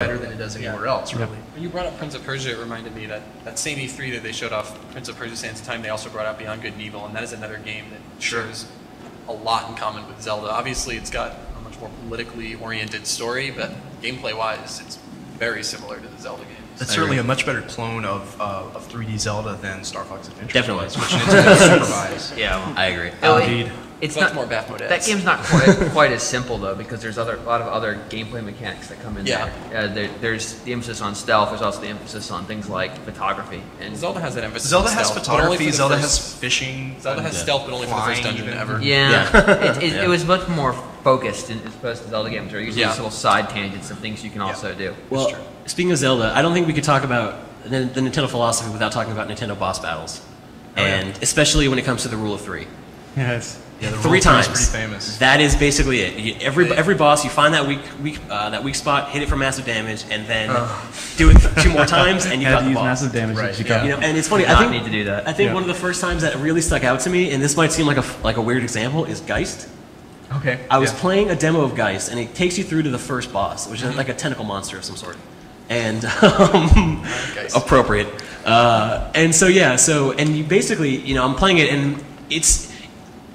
better than it does anywhere else, really. When you brought up Prince of Persia, it reminded me that that same E3 that they showed off Prince of Persia: Sands of Time, they also brought out Beyond Good and Evil, and that is another game that shares a lot in common with Zelda. Obviously, it's got a much more politically oriented story, but gameplay-wise, it's very similar to the Zelda games. It's certainly a much better clone of 3D Zelda than Star Fox Adventure. Definitely. Was, which Nintendo supervised. Yeah, I agree. Indeed. It's not more Bath Mode. That game's not quite as simple though, because there's a lot of other gameplay mechanics that come in there. There's the emphasis on stealth. There's also the emphasis on things like photography. And Zelda has that emphasis. Zelda on has stealth, photography. Zelda has fishing. Zelda has stealth, but only for the first dungeon ever. It was much more focused as opposed to Zelda games, where you use little side tangents and things you can also do. Well, speaking of Zelda, I don't think we could talk about the Nintendo philosophy without talking about Nintendo boss battles, and especially when it comes to the rule of three. Yes. Yeah, the three times. Pretty famous. That is basically it. Every boss, you find that weak spot, hit it for massive damage, and then do it 2 more times, and you got the boss. Massive damage. Right. You know, and it's funny. I need to do that. I think one of the first times that really stuck out to me, and this might seem like a weird example, is Geist. Okay. I was playing a demo of Geist, and it takes you through to the first boss, which is like a tentacle monster of some sort, and appropriate. And so and you basically, I'm playing it, and it's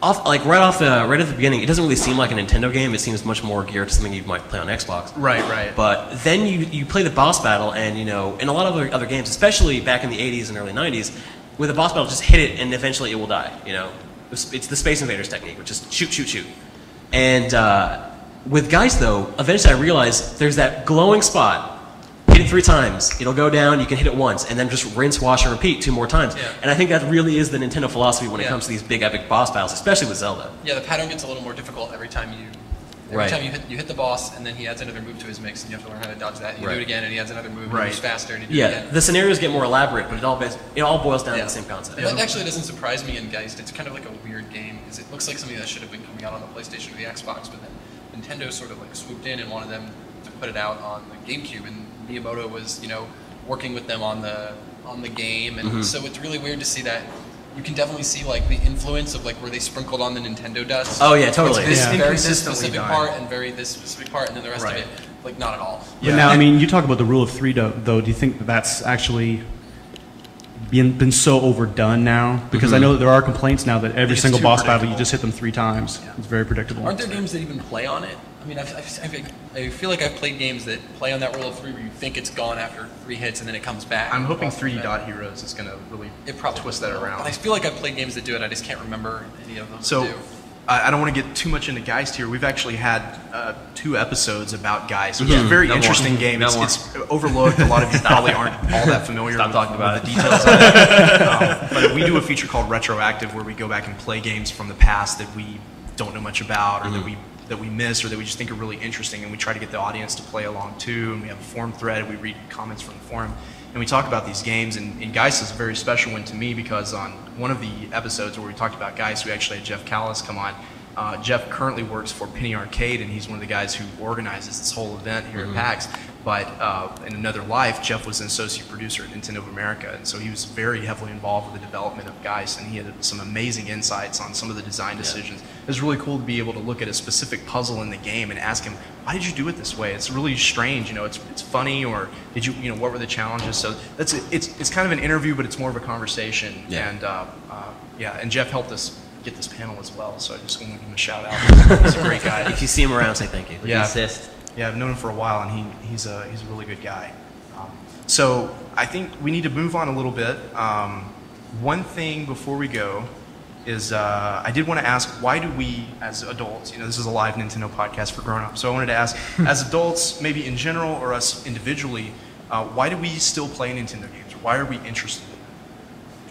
right at the beginning. It doesn't really seem like a Nintendo game. It seems much more geared to something you might play on Xbox. Right. But then you play the boss battle, and in a lot of other games, especially back in the 80s and early 90s, with a boss battle, just hit it, and eventually it will die. It's the Space Invaders technique, which is shoot. And with Geist, though, eventually I realized there's that glowing spot. Hit it 3 times, it'll go down, you can hit it once, and then just rinse, wash, and repeat 2 more times. Yeah. And I think that really is the Nintendo philosophy when it comes to these big epic boss battles, especially with Zelda. Yeah, the pattern gets a little more difficult every time you hit the boss, and then he adds another move to his mix, and you have to learn how to dodge that. And you do it again, and he adds another move, and he moves faster, and you do it again. The scenarios get more elaborate, but it all boils down to the same concept. That actually doesn't surprise me in Geist. It's kind of like a weird game, because it looks like something that should have been coming out on the PlayStation or the Xbox, but then Nintendo sort of like swooped in and wanted them to put it out on the GameCube, and Miyamoto was, working with them on the game, and so it's really weird to see that. You can definitely see like the influence of like where they sprinkled on the Nintendo dust. Oh yeah, totally. It's this specific part and this specific part, and then the rest of it, like not at all. But now, I mean, you talk about the rule of 3, though. Do you think that's actually been so overdone now? Because I know that there are complaints now that every single boss battle you just hit them 3 times. It's very predictable. Aren't there games that even play on it? I mean, I feel like I've played games that play on that rule of 3 where you think it's gone after 3 hits and then it comes back. I'm hoping 3D Dot Heroes is going to really twist that around. But I feel like I've played games that do it. I just can't remember any of them. So I don't want to get too much into Geist here. We've actually had 2 episodes about Geist, which is a very interesting game. It's overlooked. A lot of you probably aren't all that familiar with the details of it. But we do a feature called Retroactive where we go back and play games from the past that we don't know much about or that we miss or that we just think are really interesting, and we try to get the audience to play along too, and we have a forum thread, we read comments from the forum, and we talk about these games, and Geist is a very special one to me because on one of the episodes where we talked about Geist, we actually had Jeff Callis come on. Jeff currently works for Penny Arcade, and he's one of the guys who organizes this whole event here at PAX. But in another life, Jeff was an associate producer at Nintendo of America, and so he was very heavily involved with the development of Geist, and he had some amazing insights on some of the design decisions. It was really cool to be able to look at a specific puzzle in the game and ask him, why did you do it this way? It's really strange, it's funny, or did you, what were the challenges? So it's kind of an interview, but it's more of a conversation, and Jeff helped us get this panel as well, so I just want to give him a shout out. He's a great guy. If you see him around, say thank you. Yeah, I've known him for a while, and he's a really good guy. So I think we need to move on a little bit. One thing before we go is I did want to ask, why do we, as adults, this is a live Nintendo podcast for grown-ups, so I wanted to ask, as adults, maybe in general or us individually, why do we still play Nintendo games? Or why are we interested in them?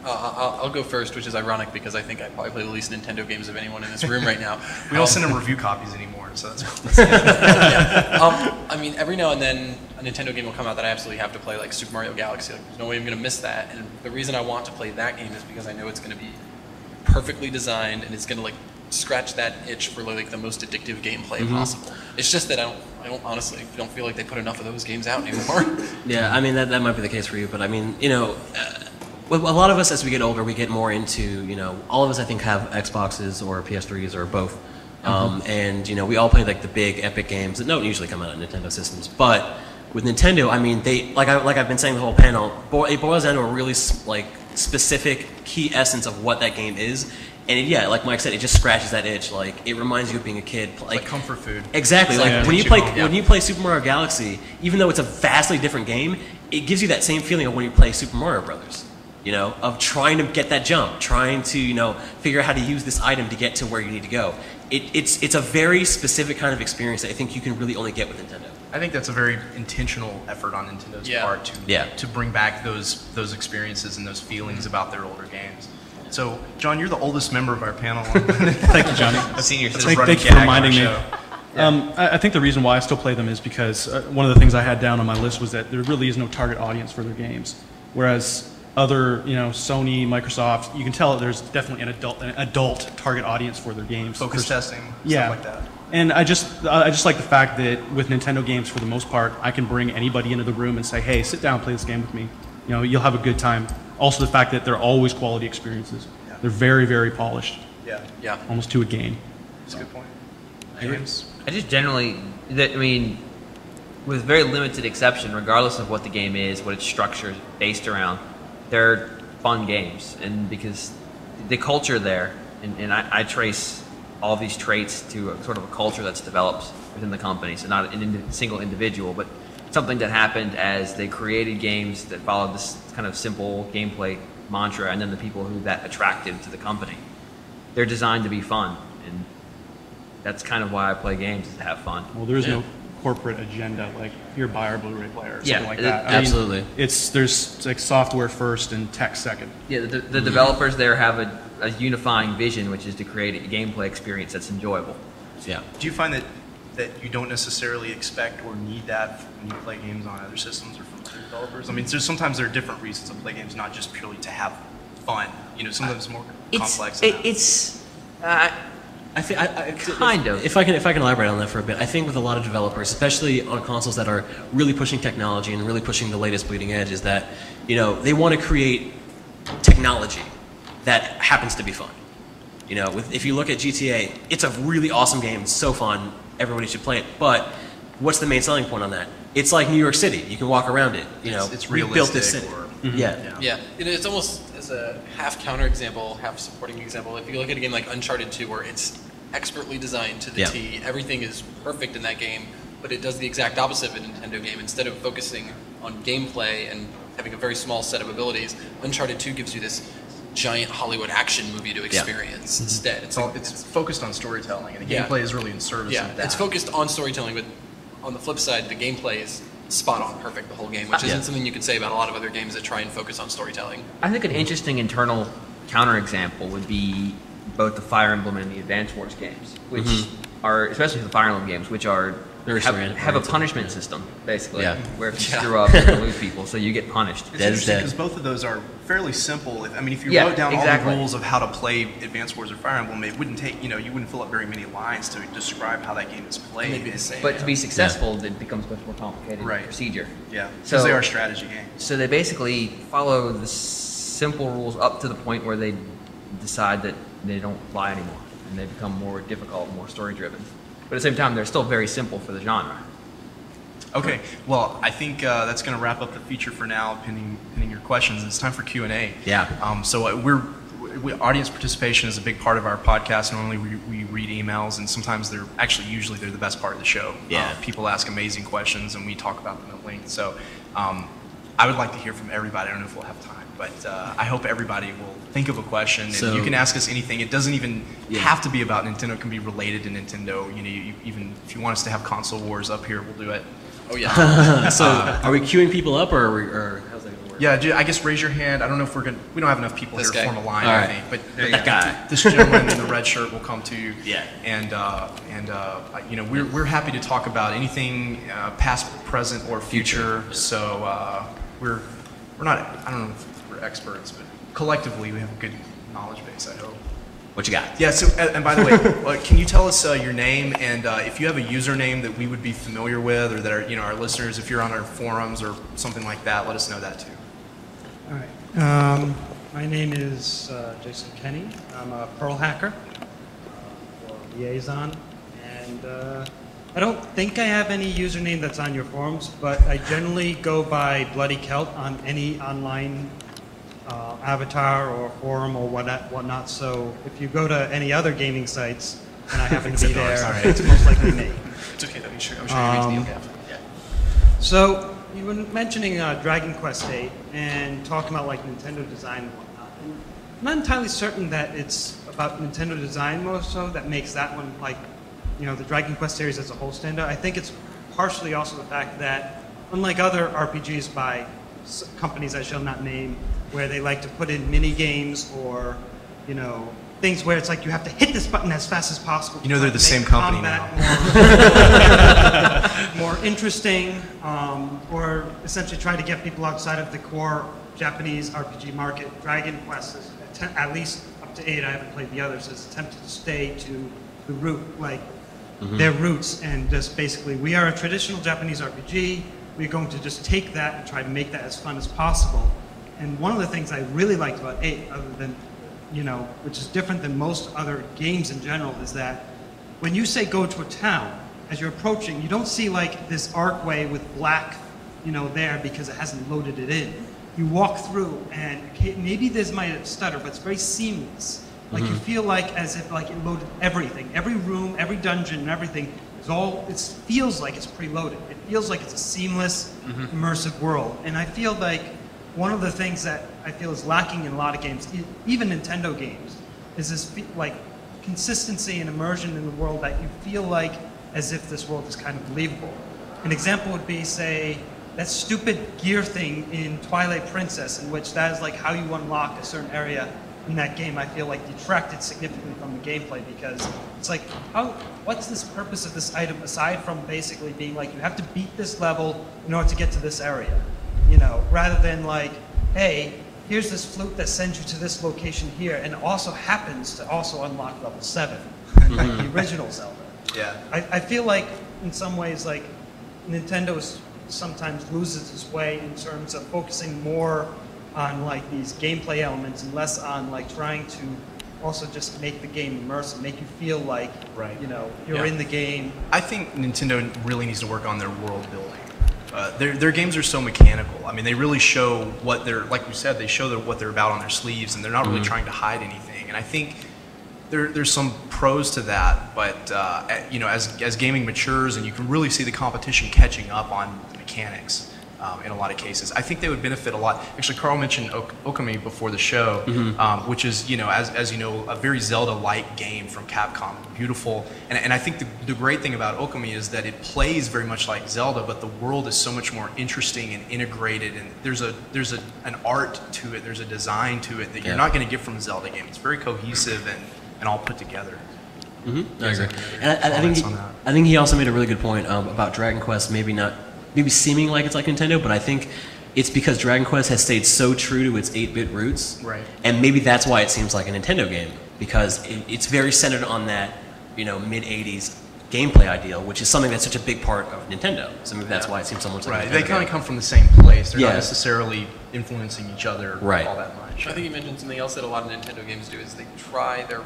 I'll go first, which is ironic because I think I probably play the least Nintendo games of anyone in this room right now. We don't send them review copies anymore, so that's I mean, every now and then a Nintendo game will come out that I absolutely have to play, like Super Mario Galaxy. Like, there's no way I'm going to miss that. And the reason I want to play that game is because I know it's going to be perfectly designed and it's going to like scratch that itch for like the most addictive gameplay possible. It's just that I don't honestly don't feel like they put enough of those games out anymore. Yeah, I mean that might be the case for you, but I mean, a lot of us, as we get older, we get more into, all of us, I think, have Xboxes or PS3s or both. And, we all play, like, the big epic games that don't usually come out on Nintendo systems. But With Nintendo, I mean, they like I've been saying the whole panel, it boils down to a really specific key essence of what that game is. And yeah, like Mike said, it just scratches that itch. Like it reminds you of being a kid. Like comfort food. Exactly. Like when you play Super Mario Galaxy, even though it's a vastly different game, it gives you that same feeling of when you play Super Mario Brothers. You know, of trying to get that jump, trying to figure out how to use this item to get to where you need to go. It's a very specific kind of experience that I think you can really only get with Nintendo. I think that's a very intentional effort on Nintendo's part to bring back those experiences and those feelings about their older games. So, John, you're the oldest member of our panel. Thank you, Johnny. Senior Thank you for reminding me. I think the reason why I still play them is because one of the things I had down on my list was that there really is no target audience for their games. Whereas other, Sony, Microsoft, you can tell there's definitely an adult target audience for their games. Focus testing, yeah. stuff like that. And I just like the fact that with Nintendo games, for the most part, I can bring anybody into the room and say, hey, sit down, play this game with me. You'll have a good time. Also, the fact that they're always quality experiences. Yeah. They're very, very polished. Yeah. Almost to a game. That's a good point. I just generally, with very limited exception, regardless of what the game is, what its structure is based around, they're fun games. And because the culture there, and I trace all these traits to a sort of a culture that's developed within the company. So not a single individual, but something that happened as they created games that followed this kind of simple gameplay mantra, and then the people who that attracted to the company. They're designed to be fun, and that's kind of why I play games, is to have fun. Well, there's no corporate agenda like here, buy our Blu-ray player or something like that. Absolutely. There's like software first and tech second. Yeah, the developers there have a unifying vision, which is to create a gameplay experience that's enjoyable. Yeah. Do you find that you don't necessarily expect or need that when you play games on other systems or from other developers? I mean, sometimes there are different reasons to play games, not just purely to have fun. Sometimes more complex. I think kind of. If I can elaborate on that for a bit, I think with a lot of developers, especially on consoles that are really pushing technology and really pushing the latest bleeding edge, is that they want to create technology that happens to be fun. If you look at GTA, it's a really awesome game. It's so fun. Everybody should play it. But what's the main selling point on that? It's like New York City. You can walk around it. It's we realistic. built this city. Yeah. It's almost as a half counter example, half supporting example. If you look at a game like Uncharted 2, where it's expertly designed to the T, everything is perfect in that game, but it does the exact opposite of a Nintendo game. Instead of focusing on gameplay and having a very small set of abilities, Uncharted 2 gives you this giant Hollywood action movie to experience instead. It's focused on storytelling, and the gameplay is really in service of that. It's focused on storytelling, but on the flip side, the gameplay is spot on perfect the whole game, which isn't something you could say about a lot of other games that try and focus on storytelling. I think an interesting internal counterexample would be both the Fire Emblem and the Advance Wars games, which are, especially the Fire Emblem games, which are have a punishment system, basically, where if you screw up, you lose people, so you get punished. It's interesting because both of those are fairly simple. If you wrote down all the rules of how to play Advance Wars or Fire Emblem, it wouldn't take, you wouldn't fill up very many lines to describe how that game is played. But to be successful, it becomes much more complicated procedure. Yeah, because they are strategy games. So they basically follow the simple rules up to the point where they decide that they don't apply anymore, and they become more difficult, more story-driven. But at the same time, they're still very simple for the genre. Okay, well, I think that's going to wrap up the feature for now, pending your questions. It's time for Q&A. Yeah. So audience participation is a big part of our podcast. Normally we read emails, and sometimes usually they're the best part of the show. Yeah. People ask amazing questions, and we talk about them at length. So I would like to hear from everybody. I don't know if we'll have time, but I hope everybody will think of a question. And you can ask us anything. It doesn't even have to be about Nintendo. It can be related to Nintendo. Even if you want us to have console wars up here, we'll do it. Oh yeah. So are we queuing people up, or how's that gonna work? Yeah, I guess raise your hand. I don't know if we don't have enough people here to form a line. All right. I think, but that guy, this gentleman in the red shirt will come to you. Yeah. And we're happy to talk about anything past, present, or future. So we're not. I don't know if we're experts, but collectively we have a good knowledge base, I hope. What you got? Yeah, so, and by the way, can you tell us your name, and if you have a username that we would be familiar with, or that our listeners, if you're on our forums or something like that, let us know that too. All right. My name is Jason Kenny. I'm a Perl hacker, or liaison, and I don't think I have any username that's on your forums, but I generally go by Bloody Celt on any online avatar or forum or whatnot. So if you go to any other gaming sites and I happen to be there, it's most likely me. It's okay though. I'm sure you read the okay. Yeah. So you were mentioning Dragon Quest VIII and talking about like Nintendo design and whatnot. And I'm not entirely certain that it's about Nintendo design more so that makes that one like, you know, the Dragon Quest series as a whole stand out. I think it's partially also the fact that unlike other RPGs by companies I shall not name, where they like to put in mini games or, you know, things where it's like you have to hit this button as fast as possible. You know, they're the same company now. More interesting, or essentially try to get people outside of the core Japanese RPG market. Dragon Quest is at least up to 8. I haven't played the others. Has attempted to stay to the root, like their roots, and just basically, we are a traditional Japanese RPG. We're going to just take that and try to make that as fun as possible. And one of the things I really liked about 8, other than, you know, which is different than most other games in general, is that when you say go to a town, as you're approaching, you don't see like this archway with black, you know, there because it hasn't loaded it in. You walk through, and maybe this might stutter, but it's very seamless. Like you feel like as if like it loaded everything, every room, every dungeon, and everything is all. It feels like it's preloaded. It feels like it's a seamless, immersive world. And I feel like one of the things that I feel is lacking in a lot of games, even Nintendo games, is this like consistency and immersion in the world that you feel like as if this world is kind of believable. An example would be, say, that stupid gear thing in Twilight Princess, in which that is like how you unlock a certain area in that game. I feel like detracted significantly from the gameplay because it's like, what's this purpose of this item aside from basically being like, you have to beat this level in order to get to this area, you know, rather than like, hey, here's this flute that sends you to this location here and also happens to also unlock level 7, like the original Zelda. Yeah. I feel like in some ways like Nintendo sometimes loses its way in terms of focusing more on like these gameplay elements and less on like trying to also just make the game immersive, make you feel like, you know, you're in the game. I think Nintendo really needs to work on their world building. Their games are so mechanical. I mean, they really show what they're, like you said, they show what they're about on their sleeves, and they're not really trying to hide anything. And I think there's some pros to that, but you know, as gaming matures and you can really see the competition catching up on the mechanics in a lot of cases, I think they would benefit a lot. Actually, Carl mentioned Okami before the show, which is, you know, as you know, a very Zelda-like game from Capcom. Beautiful, and I think the great thing about Okami is that it plays very much like Zelda, but the world is so much more interesting and integrated, and there's an art to it, there's a design to it that you're not going to get from a Zelda game. It's very cohesive and all put together. I agree. And I think he also made a really good point about Dragon Quest maybe seeming like it's like Nintendo, but I think it's because Dragon Quest has stayed so true to its 8-bit roots, and maybe that's why it seems like a Nintendo game, because it's very centered on that, you know, mid-'80s gameplay ideal, which is something that's such a big part of Nintendo. So maybe that's why it seems so much like Nintendo. They kind of come from the same place. They're not necessarily influencing each other all that much. I think you mentioned something else that a lot of Nintendo games do is they try their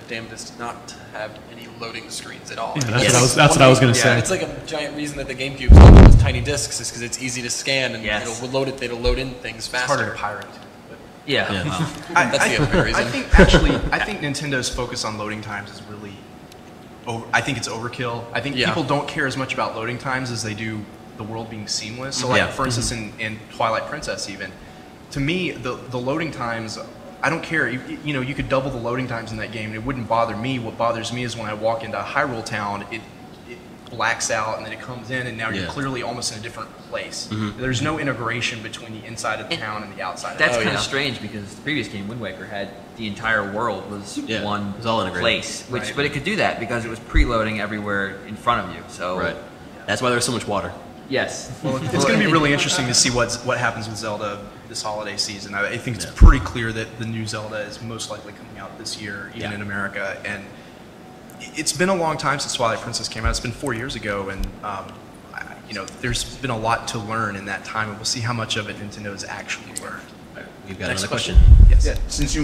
damnedest not to have any loading screens at all. Yeah, that's what I was going to say. It's like a giant reason that the GameCube's on those tiny discs is because it's easy to scan and it'll load in things faster. It's harder to pirate. That's the other reason. I think Nintendo's focus on loading times is really I think it's overkill. I think people don't care as much about loading times as they do the world being seamless. So like for instance in Twilight Princess even, to me the loading times, I don't care. You know, you could double the loading times in that game and it wouldn't bother me. What bothers me is when I walk into Hyrule Town, it blacks out and then it comes in and now you're clearly almost in a different place. There's no integration between the inside of the town and the outside. That's kind of strange because the previous game, Wind Waker, had the entire world was one place, but it could do that because it was preloading everywhere in front of you. So that's why there's so much water. Yes. Well, it's going to be really interesting to see what happens with Zelda this holiday season. I think it's pretty clear that the new Zelda is most likely coming out this year, even in America. And it's been a long time since Twilight Princess came out. It's been 4 years ago, and you know, there's been a lot to learn in that time, and we'll see how much of it Nintendo has actually learned. We've got another question. Yes. Since you